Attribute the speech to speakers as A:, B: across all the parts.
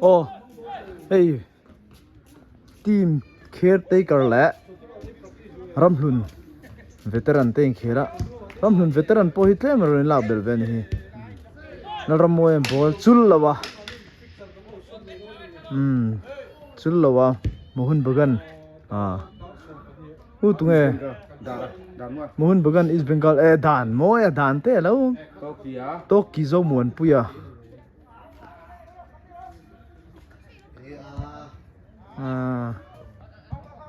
A: โอ้เฮ้ยทีมเคร์เตเกอร์และรำลุนเวเทรันเต็งเคระรำลุนเวเทรันพอฮิตเลมรุนลาบเดลเวนี่นั่นรำมวยบอลชุลละวะชุลละวะมุหุนบุกันตุงเอมุหุนบุกันอิสเบงกอลด่านมวยด่านเตะแล้วโตกิโซมวนปุย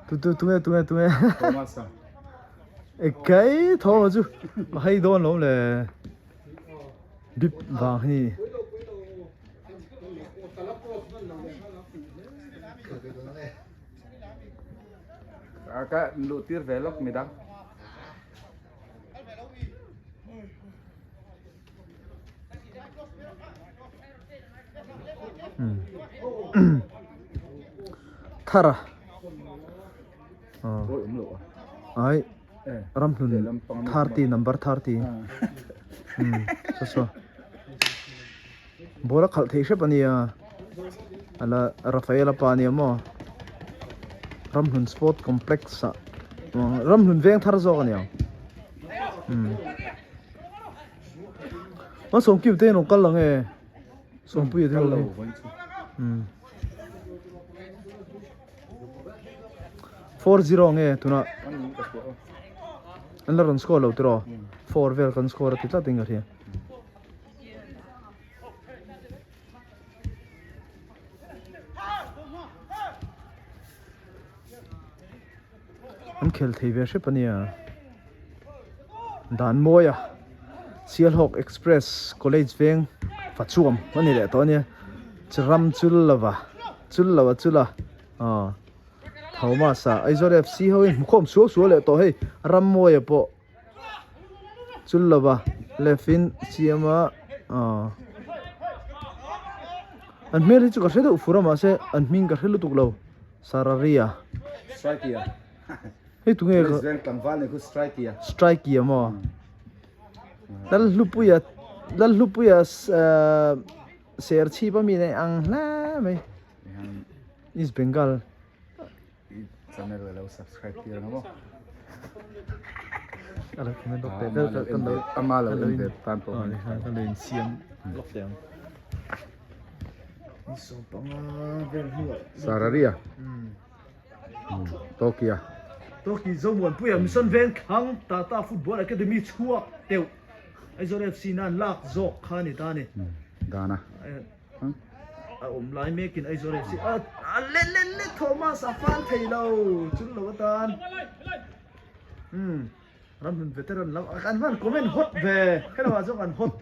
A: ตุงเอไอ้ไก่ท้อจูมาให้โดนล้มเลยดิบวางนี่
B: Kakak lutir velok midang.
A: Thara.
B: Oh, umlo.
A: Ai. Ramhlun 30 number 30. So. Bola khal thei shep ania. Ala Rafaela pania mo. Ramhlun Sport Complex sa Ramhlun veng thar zo ania ma som kiu te no kal lang e som pui te lo 4-0 nge tuna an la ron score lo tro 4 vel kan score ti tla tinga thia an khel thei ve she pania dan moya CHAWLHSAN Express College veng fachuam mani le to ne chram chula thoma sa aizor FC hoi mukhom su le to hei ram moya po chulwa lefin siama an meri chu ka hredo furama se an ming ka hrelu tuklo sararia
B: Strike ya.
A: hei tunge
B: President Kamval ne ku strike ya.
A: strike ya mo dal lupuya ser chi pa mi ne ang na mai East Bengal
B: Channel lo subscribe tiar mo.
A: ala kmen dok te kan lo
B: Amalo de tan po.
A: kan lo siam lok dang iso panga vel huwa
B: Sararia. Tokia.
A: Toki zomwan puya mission ven khang Tata Football Academy chua teu aizor FC nan lak zok khani tani
B: Dana.
A: Lai mekin aizor FC le Thomas afan thailo chun lo tan ramlun veteran lam kan man comment hot ve hello azok an hot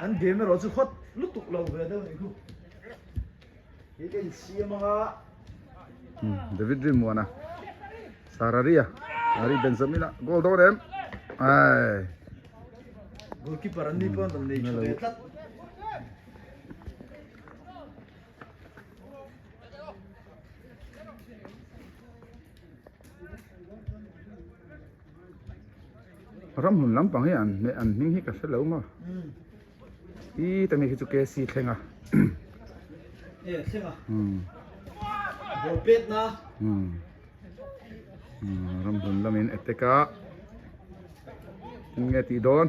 A: an gamer ro chu hot lutuk lo ve da ni ku ye ken siama
B: David Rimwana. Sararia. Ari Benzamina. Gol do dem. Ai.
A: goalkeeper an ni pon tam nei chuet
B: Ramhlun lampang hi an ming hi ka hre lo ma. I ta mi chu ke si thlenga.
A: thenga ball pet na
B: Ramhlun lamin eteka. Nge ti don.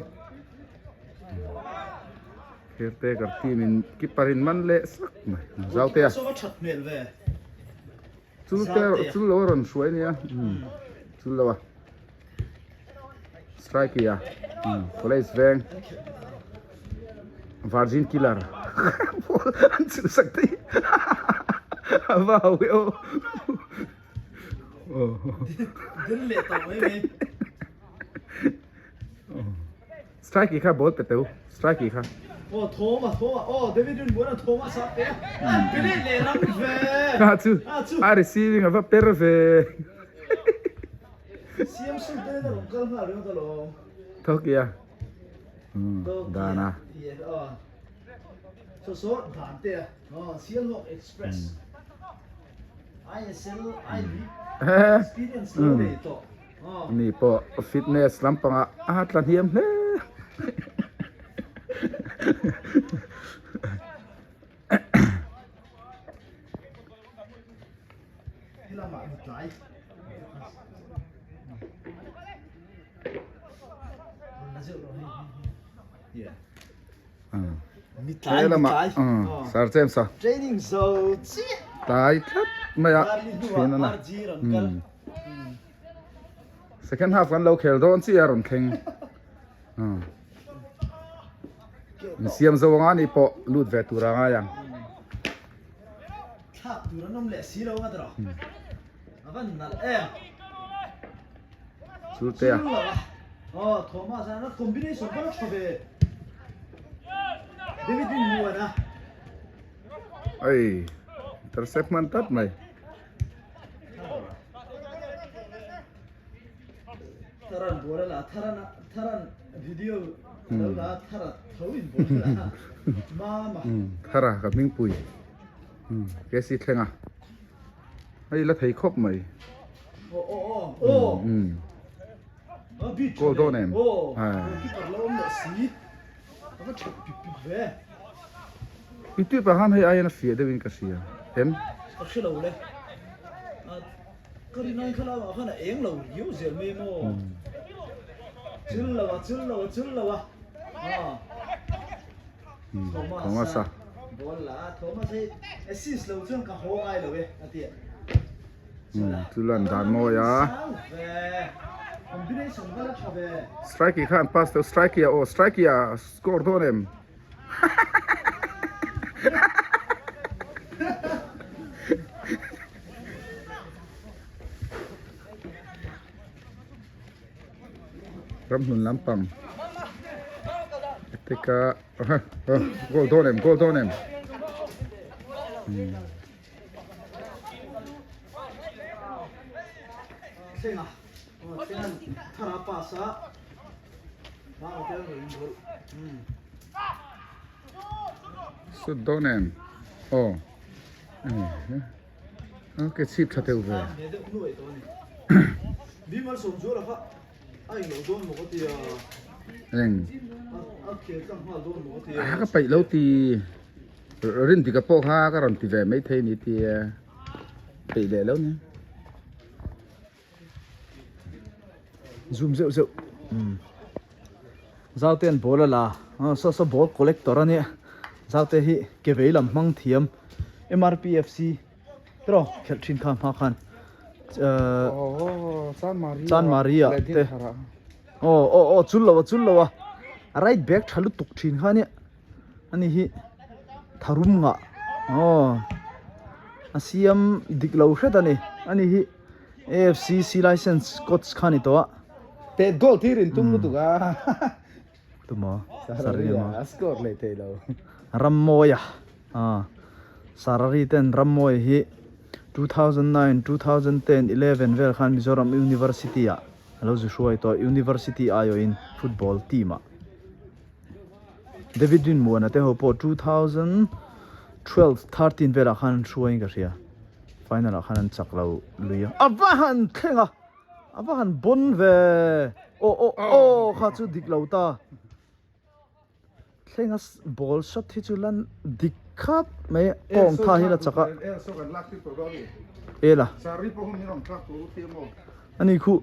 B: Kerte kar team in kiparin man le sak mai. Zau te.
A: so chat mel ve
B: Chu lo ron suai ni a. Chu lo wa. Strike ya. Police veng. Virgin killer. An chu sakti. Wow yo.
A: din le ta mai
B: Strike kha ball pe teu. Strike kha.
A: Thomas David Rimwana Thomas sa pe pile le ram ve
B: Chu. Receiving of a perve.
A: siam sun te da kal ha ro da lo
B: Tokia. Dana.
A: so dante CHAWLHSAN Express ISL IB experience lo le to
B: Ni po fitness lampanga atlan hiam le. thế là mà sao xem sao
A: training so
B: tai thắt mày ạ chuyện nó nè second half kan lo khel don chi aron theng siam zo nga ni po lut ve tura nga yang
A: thap tura nom le si lo nga dro avan nal em
B: chu te a
A: Thomas ana combination ko chobe David din mo na
B: ai intercept man tat mai
A: taran bola la taran video la taran thawin bola mama
B: thara ka ming pui ke si thlenga ai la thei khop mai cô đô này ít tuổi bà han hay ai nó phía đây bên cái gì em
A: cái lâu đấy cái này cái lâu mà cái này em lâu nhiều giờ mấy mô chừng lâu
B: Thomas à
A: bola Thomas ấy assist lâu chừng cả hồ ai lâu đấy anh tiệt
B: tu lần đàn mồi à
A: combination ko la chabe
B: strike khan pass to strike ya strike ya score don em ram hun lampang tika goal don em
A: senga senga thara pasa ba hotel ring
B: sud don em cái chip thật tuyệt vời
A: bí mật sống chỗ là phát anh lâu đôn một cái tiền
B: anh
A: kia chẳng hoa đôn một cái tiền
B: cái bảy lâu thì riêng thì cái bộ ha cái rồng thì về mấy thế này thì tỷ lệ lâu nhé
A: zoom rượu giao tiền bố là so bố collector này giao tiền hi cái vậy làm mang thiam MRPFC pero khel thin kham ha khan San Maria te chullo right back thalu tuk thin kha ne ani hi tharum nga asiam diklo hret ani hi AFC C license coach khani to
B: te goal thirin tum lu ga
A: tumo
B: sarria score le te lo
A: rammoya sarari ten rammoy hi 2009 2010 11 vel khan Mizoram University a lo zu shuai to university ayo in football team a David din mo na te ho po 2012 13 vel khan shuai ga ria final khan chak lo luya abahan thenga abahan bon ve kha chu dik lo ta thenga ball shot thi chu lan dik khap mai ong tha hi la chaka ela
B: sari po hum ni rong trak tu ti mo
A: ani khu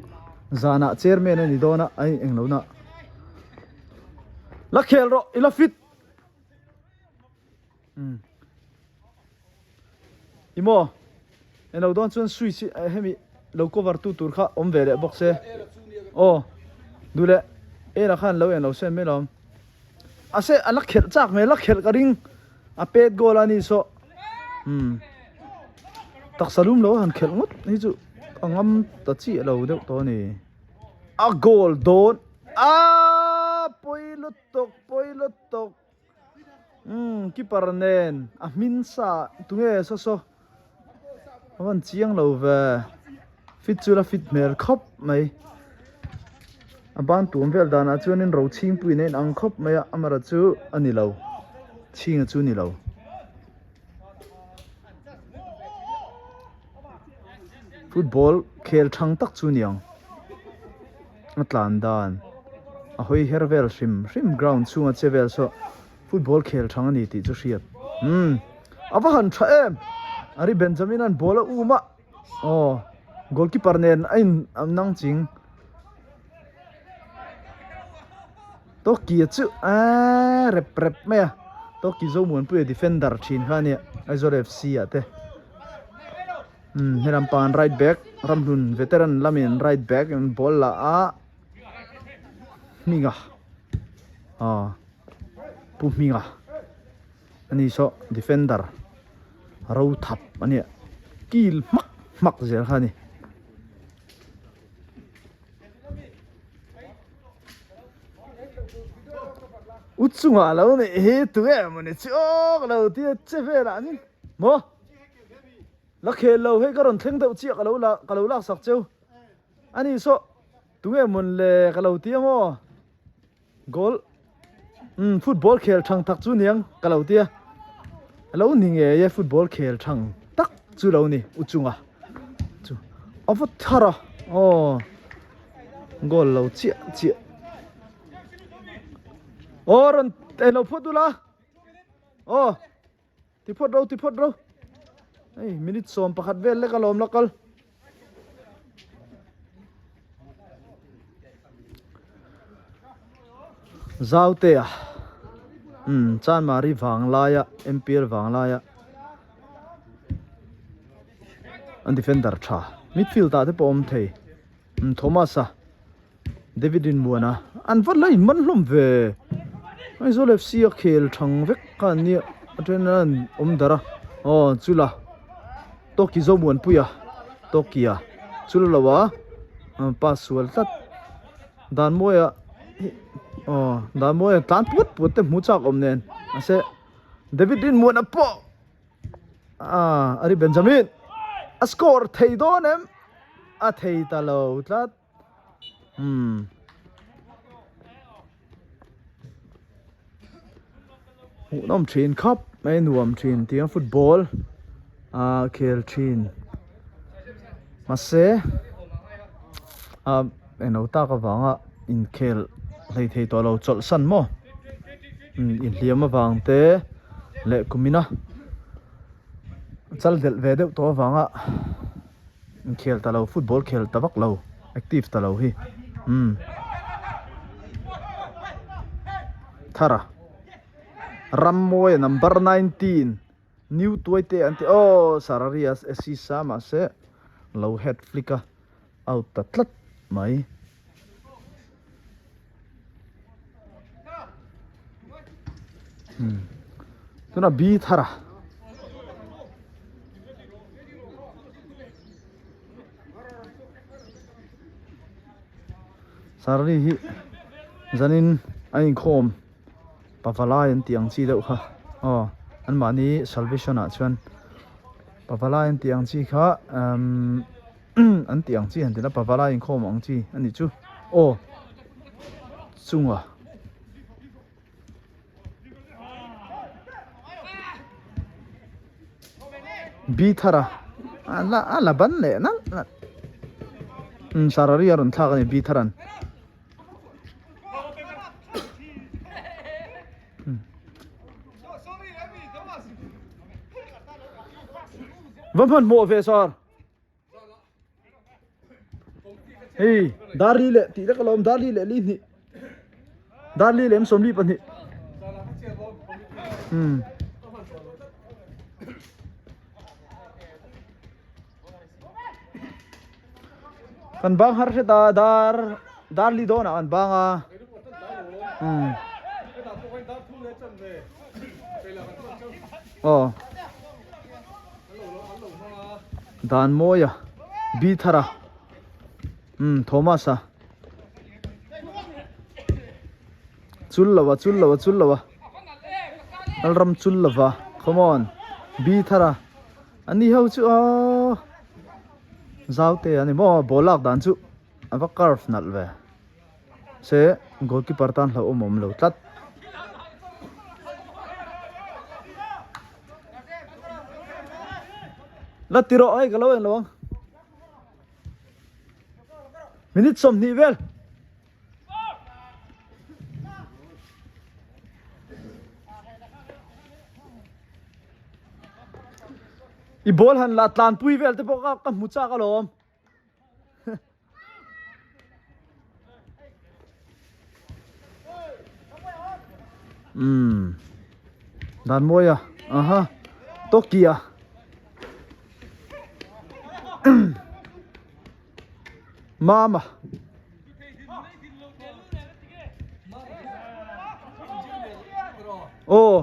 A: zana chairman ani dona ai englo na la khel ro ila fit imo eno don chun switch hemi lo cover tu tur kha om vele box e dule era khan lo eno sen melom ase ala khel chak me la khel ka ring a pet goal ani so tak salum lo han khel ngot hi chu angam ta chi lo deuh to ni a goal don poilot tok keeper nen a min sa tunge so awan chiang lo ve fit chu la fit mer khop mai aban tum vel dana chuanin ro ching pui nen ang khop mai amara chu ani lo chinga chu ni lo football khel thang tak chu niang atlan dan a hoi hervel rim ground chunga chevel so football khel thang ani ti chu hriat awahan tha em ari benjamin an bola uma oh goalkeeper nen ain am nang ching to ki chu a rep me to ki zo mun pu defender chin khania Aizawl FC ate heram pan right back ramlun veteran lamin right back and ball la a minga pu minga ani so defender ro thap ani kil mak zer khani utsunga lo ne he tu em ne chok lo ti che ve la ni mo la khel lo he karon thleng deuh chi ka lo lak sak cheu ani so tu em mon le ka lo ti mo goal football khel thang tak chu niang ka lo tia lo ning ye football khel thang tak chu lo ni uchunga chu of thara goal lo chi ron te lo photula ti phot ro ei minute som pakhat vel le kalom lakal zaute chan mari wang laya MPL wang laya an defender tha midfield ta te pom thei Thomas David in buana an vat lai man hlom ve Aizawl FC a khel thang vek kan ni atrenan dara chula toki zo muan puya tokia chula lawa password tat dan moya tan put te muchak omnen ase David in muan apo ari Benjamin a score thei donem a thei ta lo tlat nom train cup mai nuam train tiang football khel train mase eno ta ka wanga in khel lei thei to lo CHAWLHSAN mo in hliam awang te le kumina chal del ve deuh to wanga in khel ta lo football khel tabak lo active ta lo hi thara Rammoy number 19 new tuaite anti Sararias SC ma se low head flicker out tatlat mai tuna B thara Sarari hi zanin ain khom Pavalayan tiang chi deuh kha an mani salvation a chuan Pavalayan tiang chi kha an tiang chi han tina Pavalayan khom ang chi ani chu chunga B thara ala ban le na Sarari aron thak ani B tharan Vamhan mo ve sar hey darli le ti da kalom darli le li ni darli le som li pan ni kan bang har se da darli do na an banga dan moya B thara Thomas chullawa alram chullawa come on B thara ani ho chu zaute ani mo bolak dan chu ava curve nal ve se goalkeeper tan hlo omom lo tlat la tiro ai galo en lo minute som ni vel i ball han la tlan pui vel te pok ka mu cha ka lom dan moya aha tokia mama oh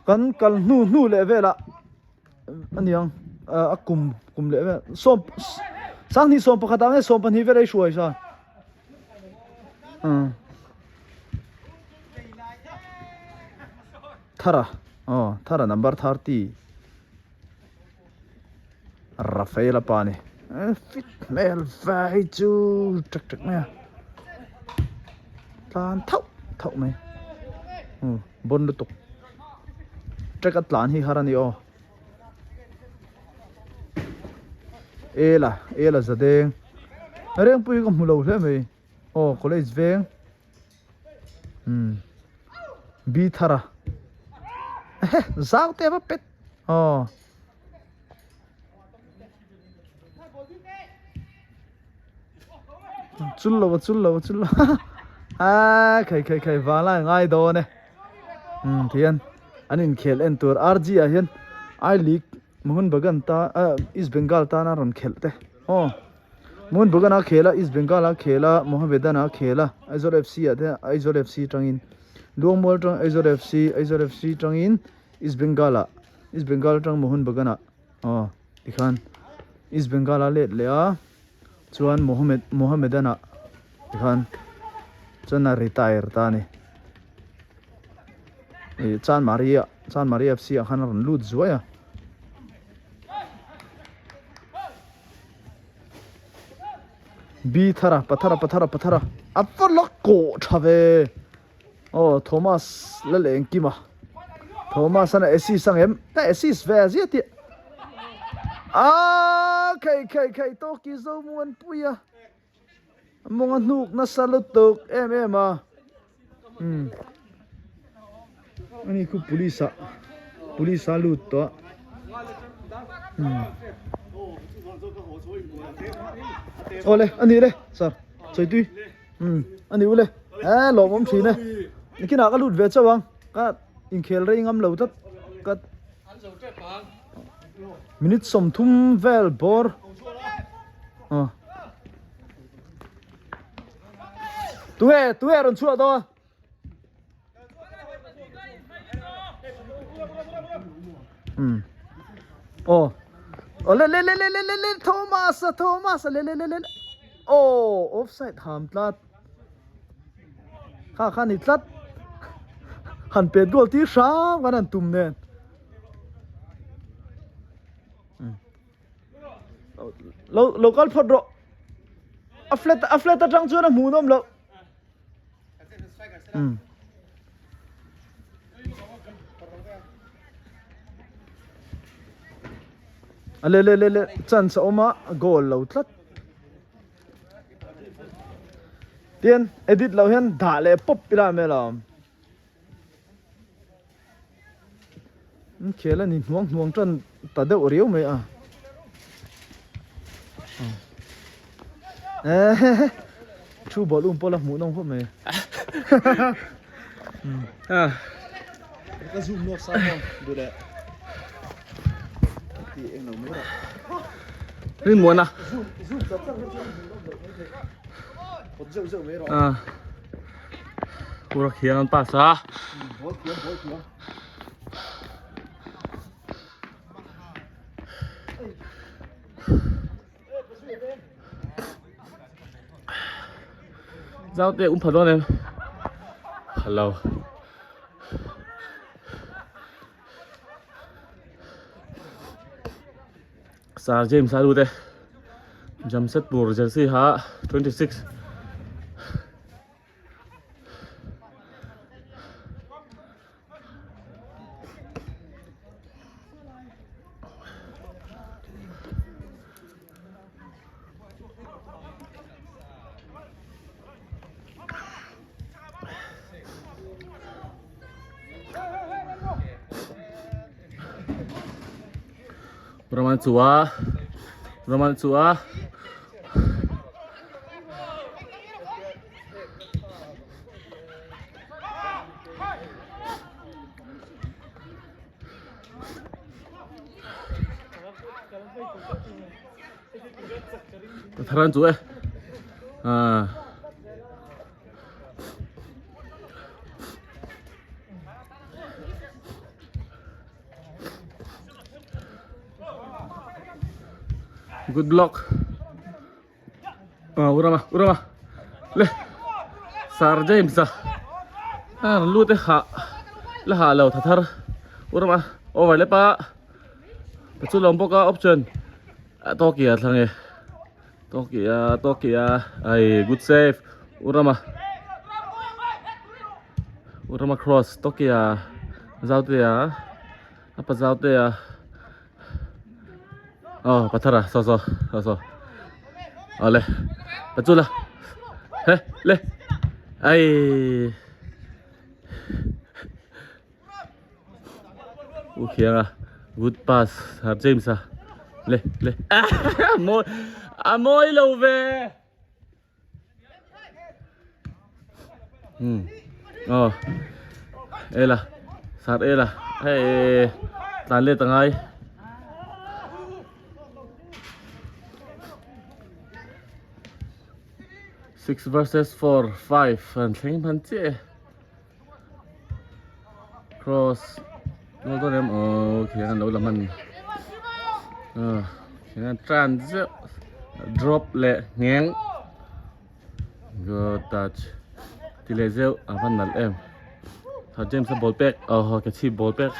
A: kan kal nu le vela aniang akum le ve som sang ni som pakata nge som pan hi ve shuai sa thara number 30 Rafaela pani fit mel vai chu tak me tan thau me bon lutuk tak atlan hi harani o ela zadeng reng pui ko mulo hle me college veng bi thara zau te ba pet chullo khai wala ngai do ne thian anin khel en tur rg a hian I league mohun bagan ta East Bengal ta na ron khelte mohun bagan a khela East Bengal a khela Mohammedan a khela Aizol FC a the Aizol FC tangin Longmol tang Aizol FC tangin East Bengal tang mohun bagan a ikhan East Bengal a let le a chuan Mohammedan a ikhan chana retire ta ni Chan Maria FC a khan ron lut zuaya bi thara pathara apalak ko thave Thomas la leng kima Thomas ana SC sangem ta SC ve aziati kai to ki zo muan puya monga nuk na salutok em ani ku police lut to ole ani le sir choi tui ani ule lo mom thi ne nikina ka lut ve chawang ka in khel rei ngam lo tat ka minute som thum vel bor tu he ron chua do le Thomas le offside ham tlat kha ni tlat han pet gol ti sang wanan tum nen local phodro aflet atang chu na mu nom lo le chan sa oma goal lo tlat tien edit lo hian da le pop ila me la khela ni nuang tran ta de oriu me a chu bol pola mu nong ho me ka zoom no sa mo du le ti eng no me la
C: Rin muốn à?
A: zoom sa sa dâu me ro
C: Pura khian passa.
A: bol kia
C: Giao tiện cũng thật luôn em. Hello. Sa James Salu đây. Jamshedpur jersey ha 26. Uraman Chua. Uraman Chua. Tharan Chua. Good block. Urama. Le. Sar James lu te ha. La ha lo thar. Urama. Over le pa. Pachu lompo ka option. Tokia thange. Tokia. Ai good save. Urama cross. Tokia. Zaute ya. Apa zaute ya? Pathara, so. Le, Pachula. Le. Ai. Good pass. James Le. Amoy lâu về. Ela. Sar ela. Hey. Tan le tangai. 6 versus 4, 5 and thing pan che cross nó có em khi anh đâu là mình khi anh transit drop lệ ngang good touch thì lệ rêu phần nãy em thằng James sẽ ball back cái chi ball back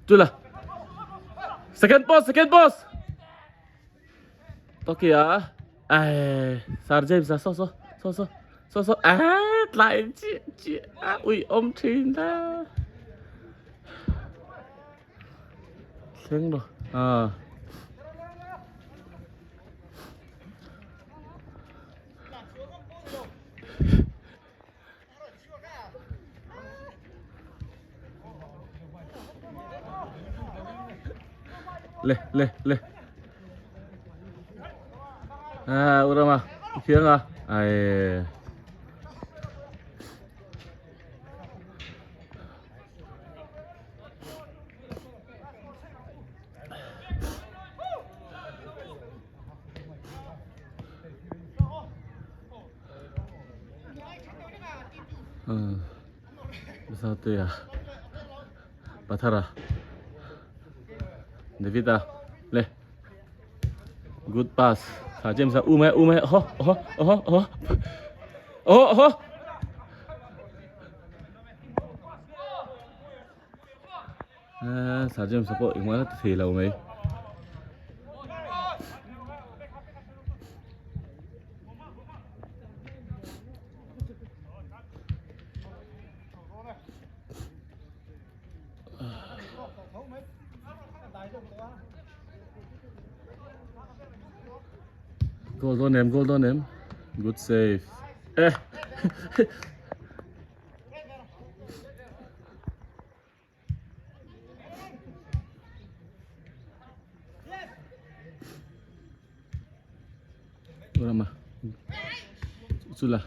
C: chula second post Tokia ai Sar James so lại chị ui ôm trên đó xem rồi le Urama khiến ai sao thế Pathara David le good pass James ume James support yung mga thilaw may goal on him good save Urama Chula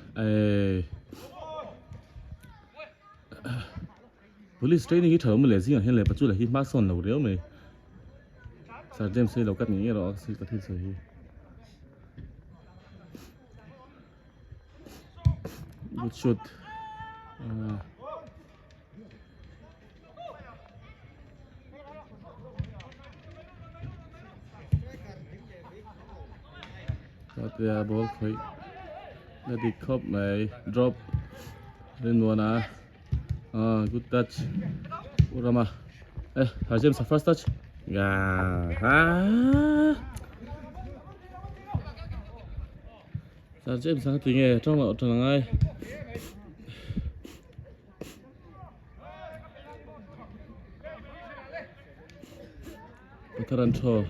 C: police training cái thở mà lẽ gì hiện lẽ bắt chula hit mark son lâu đéo mày Sar James sẽ lâu cắt những rồi sẽ có thể sửa good shoot the ball quick let it cop mày drop lên luôn good touch Urama James first touch James sang tiếng nghe trong nội trường ngay Patharan cho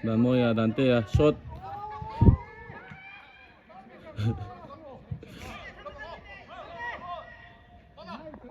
C: dan moya dan te shot